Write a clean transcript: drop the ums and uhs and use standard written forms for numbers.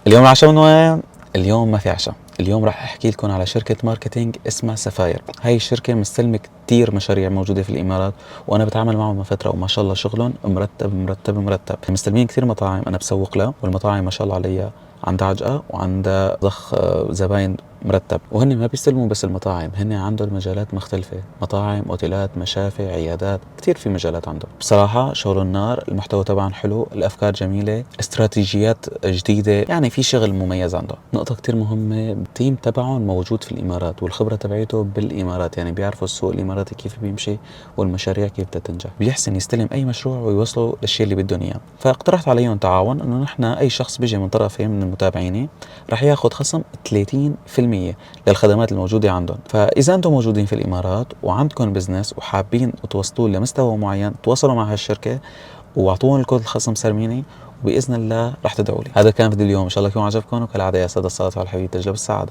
اليوم العشاء من وين؟ اليوم ما في عشاء. اليوم راح احكي لكم على شركة ماركتينج اسمها سفاير. هاي الشركة مستلمة كتير مشاريع موجودة في الامارات، وانا بتعامل معهم من فترة، وما شاء الله شغلهم مرتب مرتب مرتب. مستلمين كتير مطاعم انا بسوق لها، والمطاعم ما شاء الله عليها عندها عجقة وعندها ضخ زباين مرتب. وهن ما بيستلموا بس المطاعم، هن عندهم مجالات مختلفة، مطاعم، اوتيلات، مشافي، عيادات، كتير في مجالات عندهم. بصراحة شغل النار، المحتوى طبعا حلو، الافكار جميلة، استراتيجيات جديدة، يعني في شغل مميز عنده. نقطة كتير مهمة، التيم تبعهم موجود في الامارات، والخبرة تبعته بالامارات، يعني بيعرفوا السوق الاماراتي كيف بيمشي، والمشاريع كيف بدها تنجح. بيحسن يستلم اي مشروع ويوصله للشيء اللي بدهم اياه. فاقترحت عليهم تعاون، انه نحن اي شخص بيجي من طرفي من متابعيني رح ياخذ خصم 30% للخدمات الموجودة عندهم. فإذا أنتم موجودين في الإمارات وعندكم بزنس وحابين توصلوا لمستوى معين، تواصلوا مع هالشركة واعطوهم الكود الخصم سرميني، وبإذن الله رح تدعوا لي. هذا كان فيديو اليوم، إن شاء الله يكون عجبكم، وكالعادة يا سادة الصلاة على الحبيب تجلب السعادة.